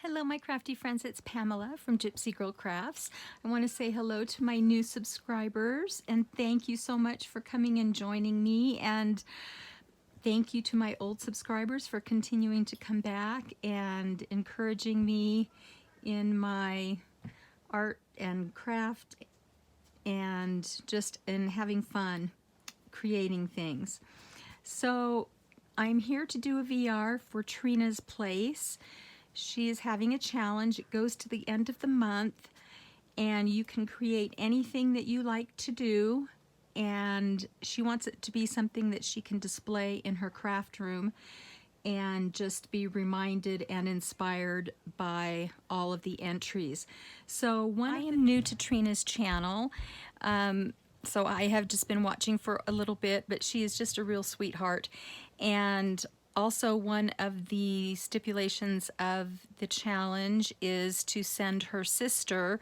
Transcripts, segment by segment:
Hello my crafty friends, it's Pamela from Gypsy Girl Crafts. I want to say hello to my new subscribers and thank you so much for coming and joining me, and thank you to my old subscribers for continuing to come back and encouraging me in my art and craft and just in having fun creating things. So I'm here to do a VR for Trina's Place. She is having a challenge. It goes to the end of the month and you can create anything that you like to do, and she wants it to be something that she can display in her craft room and just be reminded and inspired by all of the entries. So I am new to Trina's channel, so I have just been watching for a little bit, but she is just a real sweetheart. And also, one of the stipulations of the challenge is to send her sister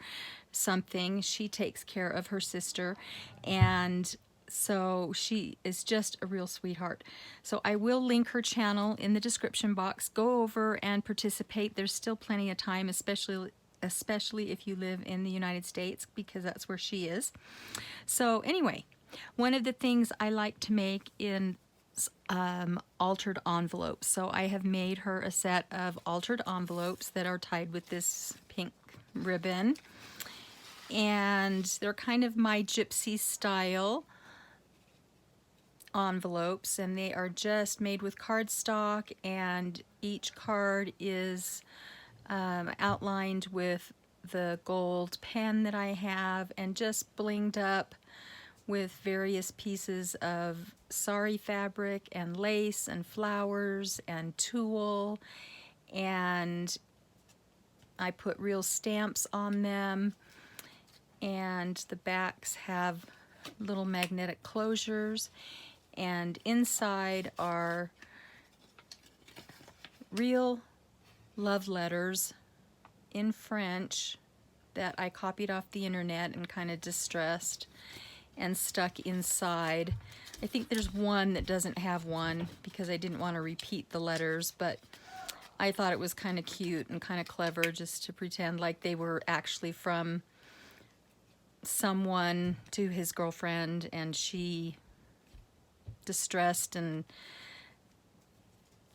something. She takes care of her sister, and so she is just a real sweetheart. So I will link her channel in the description box. Go over and participate. There's still plenty of time, especially if you live in the United States, because that's where she is. So anyway, one of the things I like to make in altered envelopes. So I have made her a set of altered envelopes that are tied with this pink ribbon, and they're kind of my gypsy style envelopes, and they are just made with cardstock, and each card is outlined with the gold pen that I have and just blinged up with various pieces of sari fabric and lace and flowers and tulle, and I put real stamps on them, and the backs have little magnetic closures, and inside are real love letters in French that I copied off the internet and kind of distressed and stuck inside. I think there's one that doesn't have one because I didn't want to repeat the letters, but I thought it was kind of cute and kind of clever just to pretend like they were actually from someone to his girlfriend, and she distressed and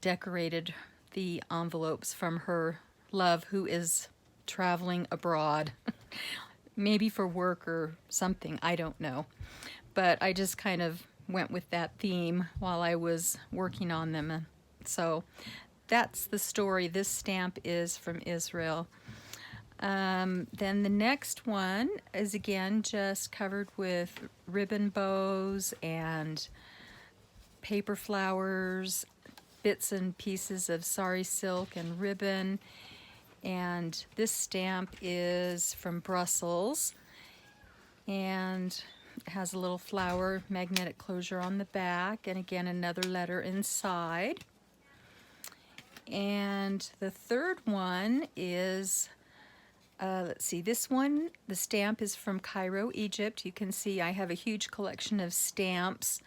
decorated the envelopes from her love, who is traveling abroad. Maybe for work or something, I don't know. But I just kind of went with that theme while I was working on them. So that's the story. This stamp is from Israel. Then the next one is again just covered with ribbon bows and paper flowers, bits and pieces of sari silk and ribbon. And this stamp is from Brussels, and it has a little flower magnetic closure on the back, and again another letter inside. And the third one is, let's see, this one, the stamp is from Cairo, Egypt. You can see I have a huge collection of stamps,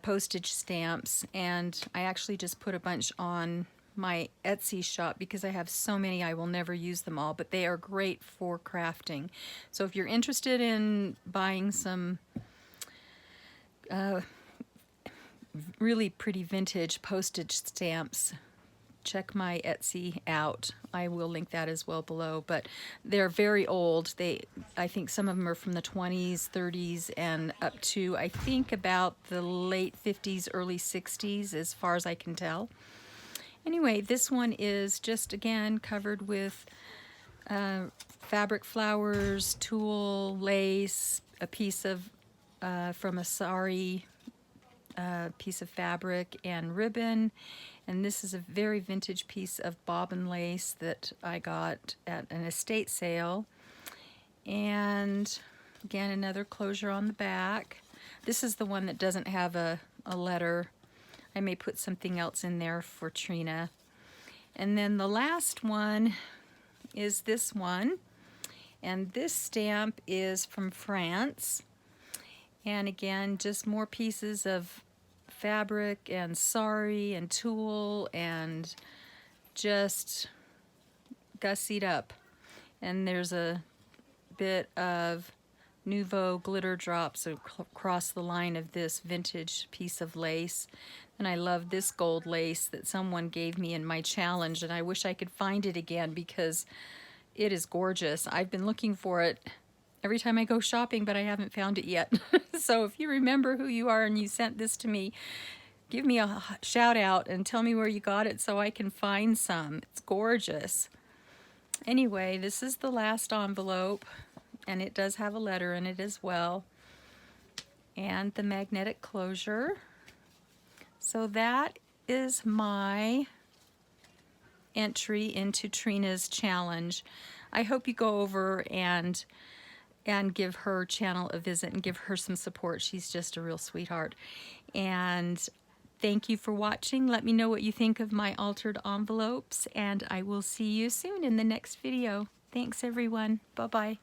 postage stamps, and I actually just put a bunch on my Etsy shop because I have so many I will never use them all, but they are great for crafting. So if you're interested in buying some really pretty vintage postage stamps, check my Etsy out. I will link that as well below, but they're very old. I think some of them are from the 20s, 30s, and up to I think about the late 50s, early 60s, as far as I can tell. Anyway, this one is just again covered with fabric flowers, tulle, lace, a piece of from a sari piece of fabric, and ribbon. And this is a very vintage piece of bobbin lace that I got at an estate sale. And again, another closure on the back. This is the one that doesn't have a letter. I may put something else in there for Trina. And then the last one is this one. And this stamp is from France. And again, just more pieces of fabric and sari and tulle and just gussied up. And there's a bit of Nouveau glitter drops across the line of this vintage piece of lace. And I love this gold lace that someone gave me in my challenge, and I wish I could find it again because it is gorgeous. I've been looking for it every time I go shopping, but I haven't found it yet. So if you remember who you are and you sent this to me, give me a shout out and tell me where you got it so I can find some. It's gorgeous. Anyway, this is the last envelope, and it does have a letter in it as well, and the magnetic closure. So that is my entry into Trina's challenge. I hope you go over and give her channel a visit and give her some support. She's just a real sweetheart. And thank you for watching. Let me know what you think of my altered envelopes, and I will see you soon in the next video. Thanks, everyone. Bye-bye.